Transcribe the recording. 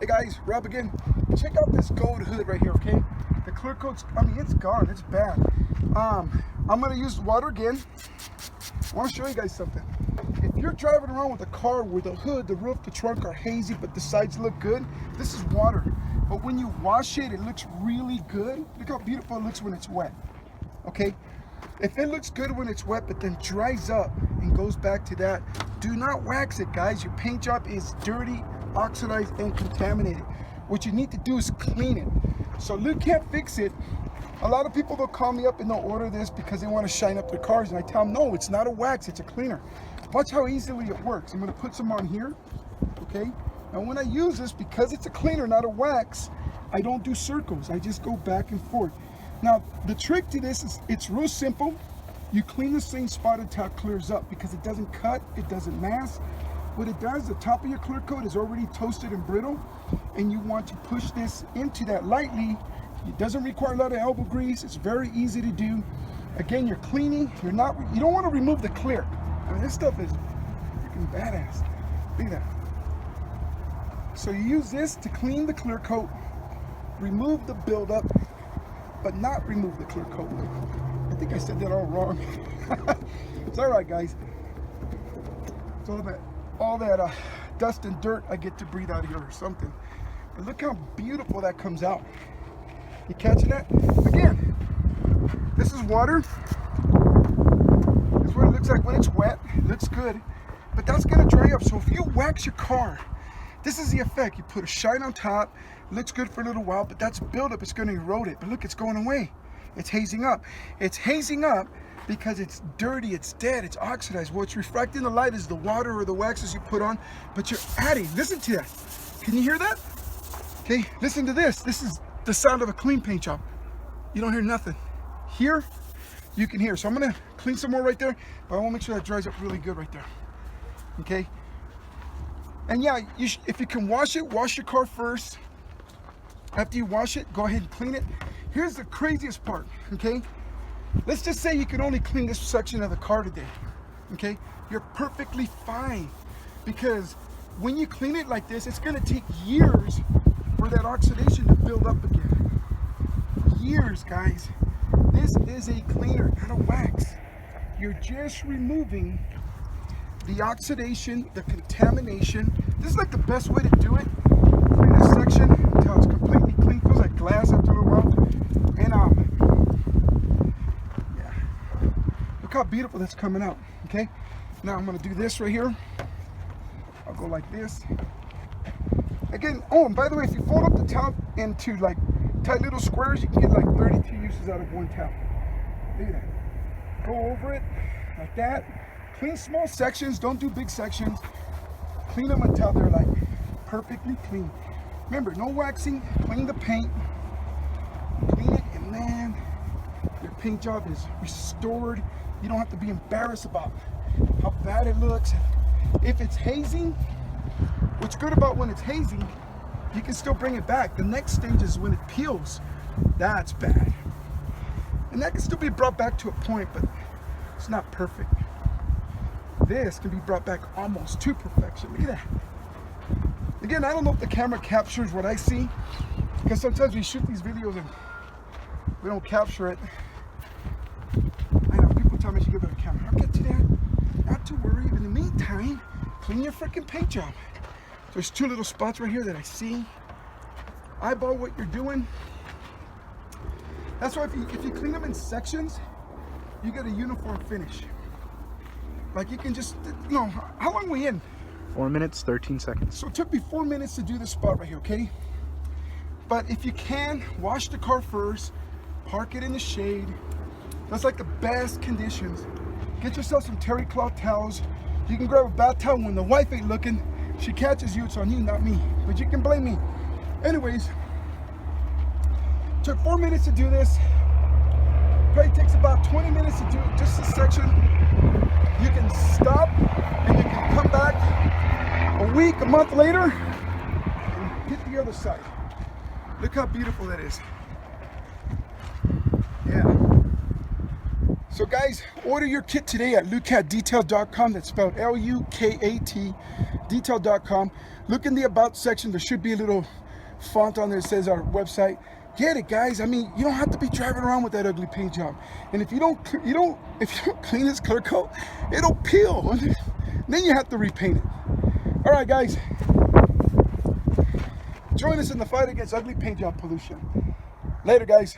Hey guys, Rob again. Check out this gold hood right here, okay? The clear coat's, I mean, it's gone, it's bad. I'm gonna use water again. I wanna show you guys something. If you're driving around with a car where the hood, the roof, the trunk are hazy, but the sides look good, this is water. But when you wash it, it looks really good. Look how beautiful it looks when it's wet, okay? If it looks good when it's wet, but then dries up and goes back to that, do not wax it, guys. Your paint job is dirty, oxidized, and contaminated. What you need to do is clean it. So Luke can't fix it. A lot of people, they'll call me up and they'll order this because they want to shine up their cars, and I tell them, no, it's not a wax, it's a cleaner. Watch how easily it works. I'm going to put some on here, okay? Now when I use this, because it's a cleaner, not a wax, I don't do circles. I just go back and forth. Now, the trick to this is, it's real simple. You clean the same spot until it clears up, because it doesn't cut, it doesn't mask. What it does, the top of your clear coat is already toasted and brittle, and you want to push this into that lightly. It doesn't require a lot of elbow grease. It's very easy to do. Again, you're cleaning. You don't want to remove the clear. I mean, this stuff is freaking badass. Look at that. So you use this to clean the clear coat, remove the buildup, but not remove the clear coat. I think I said that all wrong. It's all right, guys. It's all that dust and dirt I get to breathe out of here or something. But look how beautiful that comes out. You catching that? Again, this is water. This is what it looks like when it's wet. It looks good, but that's gonna dry up. So if you wax your car, this is the effect. You put a shine on top, it looks good for a little while, but that's buildup, it's gonna erode it. But look, it's going away. It's hazing up. It's hazing up because it's dirty, it's dead, it's oxidized. What's refracting the light is the water or the waxes you put on, but you're adding. Listen to that. Can you hear that? Okay, listen to this. This is the sound of a clean paint job. You don't hear nothing. Here, you can hear. So I'm gonna clean some more right there, but I wanna make sure that dries up really good right there. Okay? And yeah, if you can wash it, wash your car first. After you wash it, go ahead and clean it. Here's the craziest part, okay? Let's just say you can only clean this section of the car today, okay? You're perfectly fine, because when you clean it like this, it's gonna take years for that oxidation to build up again. Years, guys. This is a cleaner, not a wax. You're just removing the oxidation, the contamination. This is like the best way to do it. Clean a section until it's completely clean. Feels like glass after a little while. And yeah. Look how beautiful that's coming out. Okay. Now I'm gonna do this right here. I'll go like this. Again, oh, and by the way, if you fold up the towel into like tight little squares, you can get like 32 uses out of one towel. Look at that. Go over it like that. Clean small sections, don't do big sections. Clean them until they're like perfectly clean. Remember, no waxing, clean the paint. Clean it, and then your paint job is restored. You don't have to be embarrassed about how bad it looks. If it's hazing, what's good about when it's hazing, you can still bring it back. The next stage is when it peels. That's bad. And that can still be brought back to a point, but it's not perfect. This can be brought back almost to perfection. Look at that. Again, I don't know if the camera captures what I see, because sometimes we shoot these videos and we don't capture it. I know people tell me I should give it a camera. I'll get to that. Not to worry. In the meantime, clean your freaking paint job. There's two little spots right here that I see. Eyeball what you're doing. That's why if you clean them in sections, you get a uniform finish. Like you can just, you know, how long are we in? 4 minutes, 13 seconds. So it took me 4 minutes to do this spot right here, okay? But if you can, wash the car first, park it in the shade. That's like the best conditions. Get yourself some terry cloth towels. You can grab a bath towel when the wife ain't looking. She catches you, it's on you, not me. But you can blame me. Anyways, took 4 minutes to do this. Probably takes about 20 minutes to do it, just this section. You can stop and you can come back a week, a month later, and hit the other side. Look how beautiful that is. Yeah. So guys, order your kit today at lukaTdetail.com. That's spelled Lukat detail.com. Look in the about section. There should be a little font on there that says our website. Get it, guys. I mean, you don't have to be driving around with that ugly paint job. And if you don't clean this clear coat, it'll peel. Then you have to repaint it. All right, guys. Join us in the fight against ugly paint job pollution. Later, guys.